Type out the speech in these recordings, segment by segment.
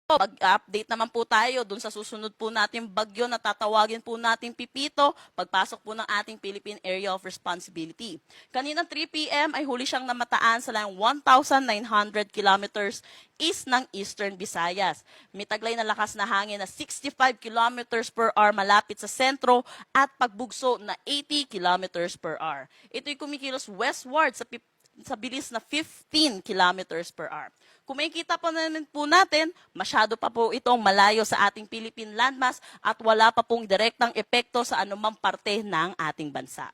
Mag-update naman po tayo dun sa susunod po nating bagyo na tatawagin po nating Pipito pagpasok po ng ating Philippine Area of Responsibility. Kanina 3 p.m. ay huli siyang namataan sa layong 1,900 kilometers east ng Eastern Visayas. May taglay na lakas na hangin na 65 kilometers per hour malapit sa sentro at pagbugso na 80 kilometers per hour. Ito'y kumikilos westward sa bilis na 15 kilometers per hour. Kung makikita po naman po natin, masyado pa po itong malayo sa ating Philippine landmass at wala pa pong direktang epekto sa anumang parte ng ating bansa.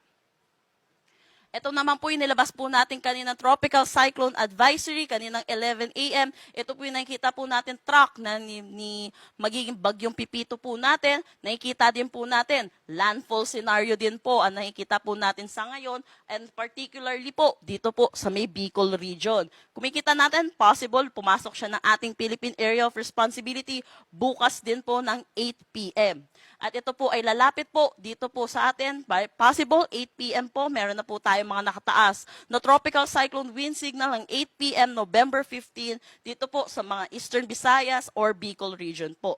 Ito naman po yung nilabas po natin kaninang Tropical Cyclone Advisory, kaninang 11 a.m. Ito po yung nakikita po natin track na ni magiging bagyong Pipito po natin. Nakikita din po natin, landfall scenario din po ang nakikita po natin sa ngayon and particularly po dito po sa may Bicol region. Kumikita natin, possible pumasok siya ng ating Philippine Area of Responsibility bukas din po ng 8 p.m. At ito po ay lalapit po dito po sa atin, by possible 8 p.m. po, meron na po tayo mga nakataas na tropical cyclone wind signal ng 8 p.m. November 15 dito po sa mga Eastern Visayas or Bicol region po.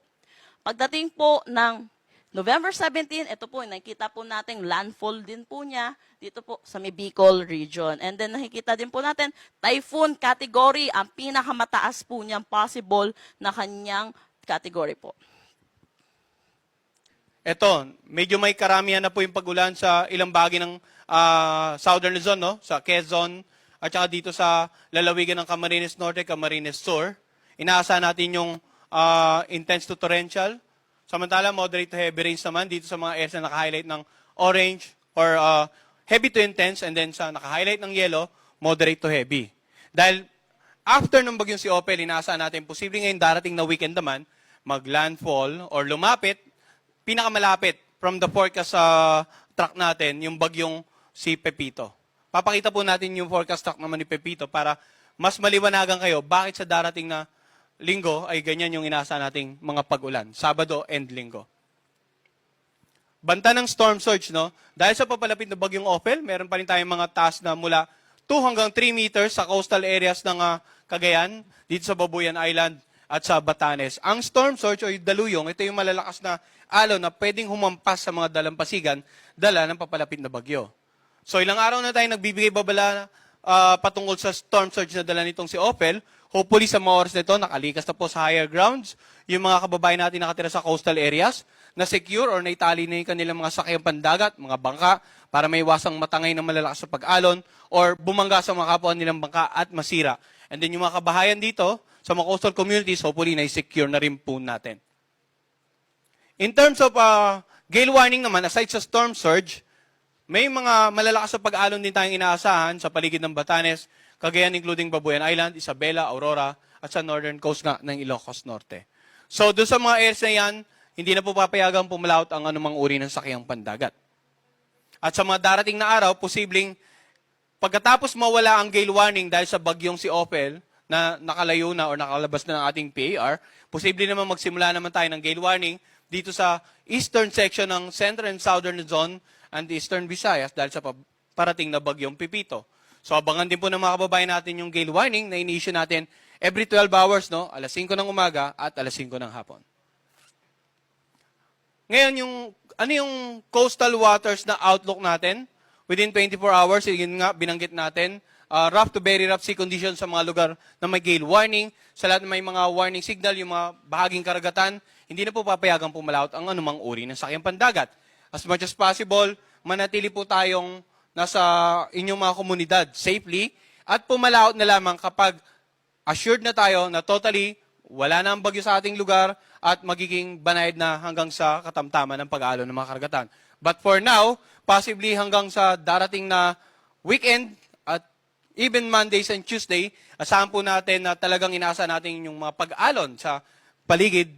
Pagdating po ng November 17, ito po, nakikita po natin landfall din po niya dito po sa may Bicol region. And then nakikita din po natin, typhoon category, ang pinakamataas po niyang possible na kanyang category po. Ito, medyo may karamihan na po yung pag-ulan sa ilang bahagi ng Southern Luzon, no? Sa Quezon, at saka dito sa lalawigan ng Camarines Norte, Camarines Sur. Inaasahan natin yung intense to torrential. Samantala, moderate to heavy rains naman dito sa mga areas na naka-highlight ng orange or heavy to intense, and then sa naka-highlight ng yellow, moderate to heavy. Dahil after ng bagyong si Opel, inaasahan natin posible ngayon darating na weekend naman, mag-landfall or lumapit, pinakamalapit from the forecast track natin, yung bagyong si Pepito. Papakita po natin yung forecast track naman ni Pepito para mas maliwanagan kayo bakit sa darating na linggo ay ganyan yung inaasahan nating mga pag-ulan, Sabado and Linggo. Banta ng storm surge, no? Dahil sa papalapit na bagyong Opel, meron pa rin tayong mga taas na mula 2 hanggang 3 meters sa coastal areas ng Cagayan, dito sa Babuyan Island at sa Batanes. Ang storm surge o yung daluyong, ito yung malalakas na alon na pwedeng humampas sa mga dalampasigan, dala ng papalapit na bagyo. So ilang araw na tayo nagbibigay babala patungkol sa storm surge na dala nitong si Opel. Hopefully sa mga oras nito, nakalikas na po sa higher grounds, yung mga kababayan natin nakatira sa coastal areas, na secure or naitali na yung kanilang mga sakyang pandagat, mga bangka, para may iwasang matangay ng malalakas sa pag-alon, or bumangga sa mga kapwa nilang bangka at masira. And then yung mga kabahayan dito, sa mga coastal communities, hopefully na-secure na rin po natin. In terms of gale warning naman, aside sa storm surge, may mga malalakas sa pag-alon din tayong inaasahan sa paligid ng Batanes, Cagayan including Babuyan Island, Isabela, Aurora, at sa northern coast nga ng Ilocos Norte. So doon sa mga areas na yan, hindi na po papayagang pumalaot ang anumang uri ng sakyang pandagat. At sa mga darating na araw, posibleng pagkatapos mawala ang gale warning dahil sa bagyong si Opel, na nakalayo na or nakalabas na ng ating PAR, posible naman magsimula naman tayo ng gale warning dito sa eastern section ng Central and Southern Luzon and Eastern Visayas dahil sa parating na bagyong Pipito. So abangan din po ng mga kababayan natin yung gale warning na ini-issue natin every 12 hours, no? Alas 5 ng umaga at alas 5 ng hapon. Ngayon, ano yung coastal waters na outlook natin? Within 24 hours, yun nga, binanggit natin, rough to very rough sea conditions sa mga lugar na may gale warning. Sa lahat na may mga warning signal, yung mga bahaging karagatan, hindi na po papayagang pumalaot ang anumang uri ng sakyang pandagat. As much as possible, manatili po tayong nasa inyong mga komunidad safely at pumalaot na lamang kapag assured na tayo na totally wala na ang bagyo sa ating lugar at magiging banayad na hanggang sa katamtaman ng pag-aalon ng mga karagatan. But for now, possibly hanggang sa darating na weekend at even Mondays and Tuesday, asahan po natin na talagang inaasa natin yung mga pag-alon sa paligid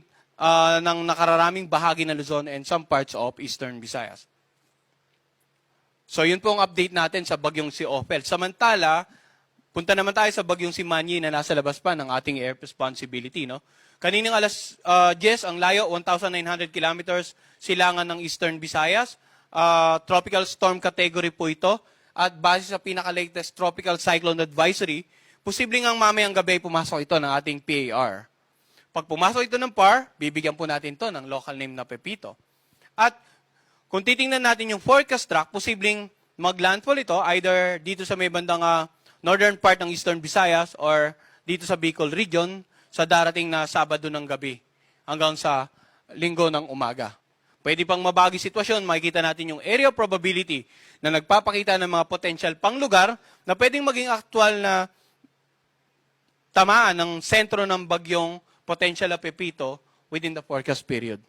ng nakararaming bahagi ng Luzon and some parts of Eastern Visayas. So yun po ang update natin sa bagyong si Opel. Samantala, punta naman tayo sa bagyong si Manny na nasa labas pa ng ating air responsibility. No? Kaninang alas 10, ang layo, 1,900 kilometers, silangan ng Eastern Visayas. Tropical storm category po ito. At base sa pinaka-latest tropical cyclone advisory, posibleng ang mamayang gabi pumasok ito ng ating PAR. Pag pumasok ito ng PAR, bibigyan po natin to ng local name na Pepito. At kung titingnan natin yung forecast track, posibleng mag-landfall ito either dito sa may bandang northern part ng Eastern Visayas or dito sa Bicol region sa darating na Sabado ng gabi hanggang sa Linggo ng umaga. Pwede pang mabagi sitwasyon, makikita natin yung area of probability na nagpapakita ng mga potential pang lugar na pwedeng maging aktual na tamaan ng sentro ng bagyong potential na Pepito within the forecast period.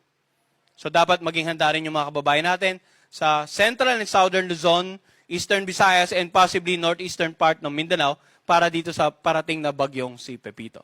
So dapat maging handa rin yung mga kababayan natin sa central and southern Luzon, eastern Visayas, and possibly northeastern part ng Mindanao para dito sa parating na bagyong si Pepito.